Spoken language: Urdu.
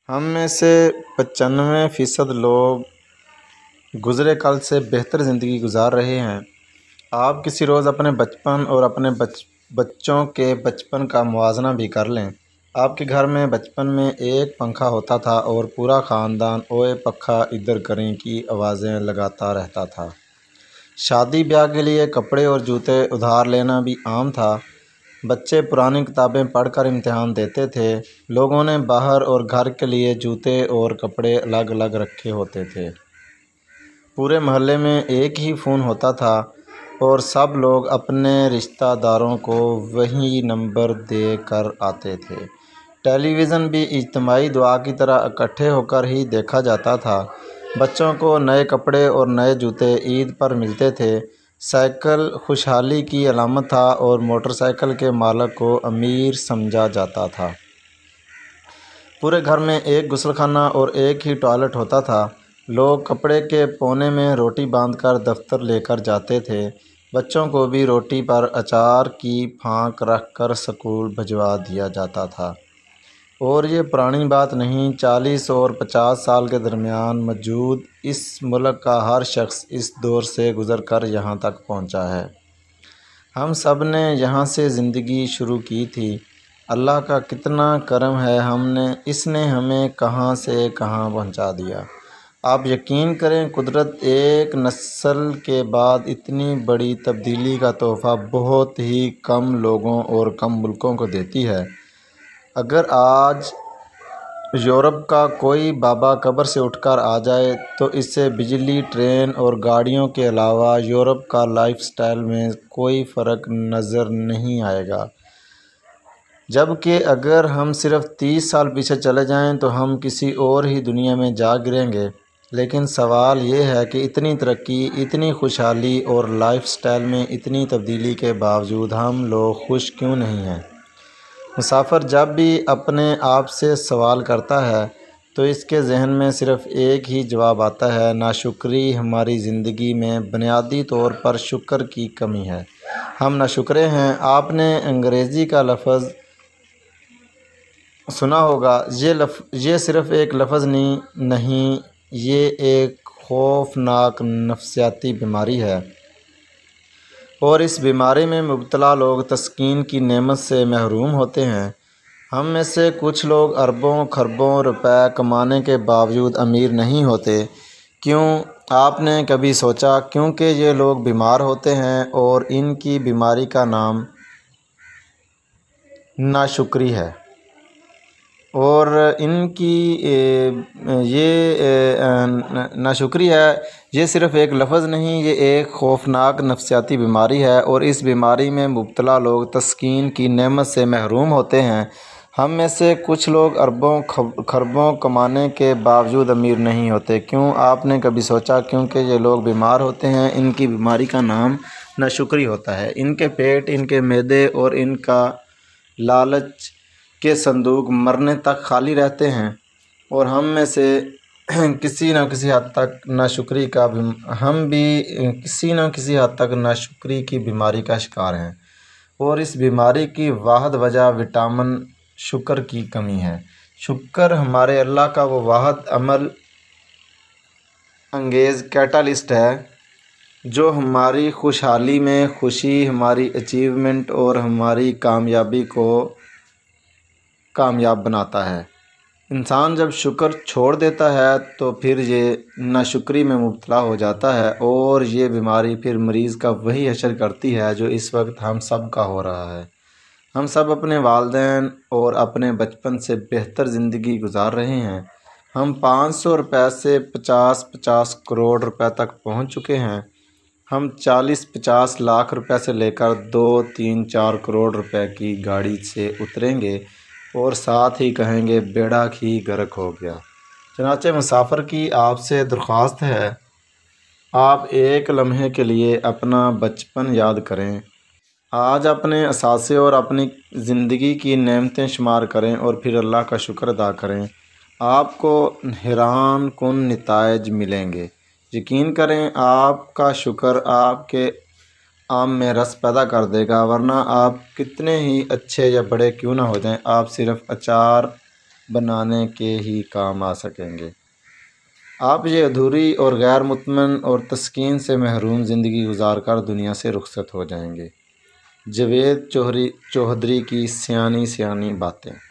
ہم میں سے 95% لوگ گزرے کل سے بہتر زندگی گزار رہے ہیں۔ آپ کسی روز اپنے بچپن اور اپنے بچوں کے بچپن کا موازنہ بھی کر لیں۔ آپ کے گھر میں بچپن میں ایک پنکھا ہوتا تھا اور پورا خاندان اوئے پنکھا ادھر کریں کی آوازیں لگاتا رہتا تھا۔ شادی بیاہ کے لیے کپڑے اور جوتے ادھار لینا بھی عام تھا۔ بچے پرانی کتابیں پڑھ کر امتحان دیتے تھے۔ لوگوں نے باہر اور گھر کے لیے جوتے اور کپڑے الگ الگ رکھے ہوتے تھے۔ پورے محلے میں ایک ہی فون ہوتا تھا اور سب لوگ اپنے رشتہ داروں کو وہی نمبر دے کر آتے تھے۔ ٹیلی ویژن بھی اجتماعی دعا کی طرح اکٹھے ہو کر ہی دیکھا جاتا تھا۔ بچوں کو نئے کپڑے اور نئے جوتے عید پر ملتے تھے۔ سائیکل خوشحالی کی علامت تھا اور موٹر سائیکل کے مالک کو امیر سمجھا جاتا تھا۔ پورے گھر میں ایک غسل خانہ اور ایک ہی ٹوائلٹ ہوتا تھا۔ لوگ کپڑے کے کونے میں روٹی باندھ کر دفتر لے کر جاتے تھے۔ بچوں کو بھی روٹی پر اچار کی پھانک رکھ کر اسکول بھجوا دیا جاتا تھا۔ اور یہ پرانی بات نہیں، 40 اور 50 سال کے درمیان موجود اس ملک کا ہر شخص اس دور سے گزر کر یہاں تک پہنچا ہے۔ ہم سب نے یہاں سے زندگی شروع کی تھی۔ اللہ کا کتنا کرم ہے، اس نے ہمیں کہاں سے کہاں پہنچا دیا۔ آپ یقین کریں، قدرت ایک نسل کے بعد اتنی بڑی تبدیلی کا تحفہ بہت ہی کم لوگوں اور کم ملکوں کو دیتی ہے۔ اگر آج یورپ کا کوئی بابا قبر سے اٹھ کر آ جائے تو اسے بجلی، ٹرین اور گاڑیوں کے علاوہ یورپ کا لائف سٹائل میں کوئی فرق نظر نہیں آئے گا۔ جبکہ اگر ہم صرف 30 سال پیچھے چلے جائیں تو ہم کسی اور ہی دنیا میں جا گریں گے۔ لیکن سوال یہ ہے کہ اتنی ترقی، اتنی خوشحالی اور لائف سٹائل میں اتنی تبدیلی کے باوجود ہم لوگ خوش کیوں نہیں ہیں؟ مسافر جب بھی اپنے آپ سے سوال کرتا ہے تو اس کے ذہن میں صرف ایک ہی جواب آتا ہے: ناشکری۔ ہماری زندگی میں بنیادی طور پر شکر کی کمی ہے۔ ہم ناشکرے ہیں۔ آپ نے انگریزی کا لفظ سنا ہوگا۔ یہ صرف ایک لفظ نہیں، یہ ایک خوفناک نفسیاتی بیماری ہے۔ اور اس بیماری میں مبتلا لوگ تسکین کی نعمت سے محروم ہوتے ہیں۔ ہم میں سے کچھ لوگ اربوں خربوں روپے کمانے کے باوجود امیر نہیں ہوتے۔ کیوں؟ آپ نے کبھی سوچا؟ کیونکہ یہ لوگ بیمار ہوتے ہیں اور ان کی بیماری کا نام ناشکری ہے۔ اور ان کی یہ ناشکری ہے، یہ صرف ایک لفظ نہیں، یہ ایک خوفناک نفسیاتی بیماری ہے۔ اور اس بیماری میں مبتلا لوگ تسکین کی نعمت سے محروم ہوتے ہیں۔ ہم میں سے کچھ لوگ اربوں خربوں کمانے کے باوجود امیر نہیں ہوتے۔ کیوں؟ آپ نے کبھی سوچا؟ کیونکہ یہ لوگ بیمار ہوتے ہیں۔ ان کی بیماری کا نام ناشکری ہوتا ہے۔ ان کے پیٹ، ان کے معدے اور ان کا لالچ کے صندوق مرنے تک خالی رہتے ہیں۔ اور ہم میں سے کسی نہ کسی حد تک ناشکری کی بیماری کا شکار ہیں۔ اور اس بیماری کی واحد وجہ وٹامن شکر کی کمی ہے۔ شکر ہمارے اللہ کا وہ واحد عمل انگیز کیٹالسٹ ہے جو ہماری خوشحالی میں خوشی، ہماری اچیومنٹ اور ہماری کامیابی کو کامیاب بناتا ہے۔ انسان جب شکر چھوڑ دیتا ہے تو پھر یہ ناشکری میں مبتلا ہو جاتا ہے اور یہ بیماری پھر مریض کا وہی حشر کرتی ہے جو اس وقت ہم سب کا ہو رہا ہے۔ ہم سب اپنے والدین اور اپنے بچپن سے بہتر زندگی گزار رہے ہیں۔ ہم 500 روپے سے 50 کروڑ روپے تک پہنچ چکے ہیں۔ ہم 40-50 لاکھ روپے سے لے کر 2-3-4 کروڑ روپے کی گاڑی سے اتریں گے اور ساتھ ہی کہیں گے بیڑا ہی غرق ہو گیا۔ چنانچہ مسافر کی آپ سے درخواست ہے، آپ ایک لمحے کے لیے اپنا بچپن یاد کریں۔ آج اپنے اثاثے اور اپنی زندگی کی نعمتیں شمار کریں اور پھر اللہ کا شکر ادا کریں۔ آپ کو حیران کن نتائج ملیں گے۔ یقین کریں، آپ کا شکر آپ کے آم میں رس پیدا کر دے گا، ورنہ آپ کتنے ہی اچھے یا بڑے کیوں نہ ہو جائیں، آپ صرف اچار بنانے کے ہی کام آ سکیں گے۔ آپ یہ ادھوری اور غیر مطمئن اور تسکین سے محروم زندگی گزار کر دنیا سے رخصت ہو جائیں گے۔ جاوید چودھری کی سیانی سیانی باتیں۔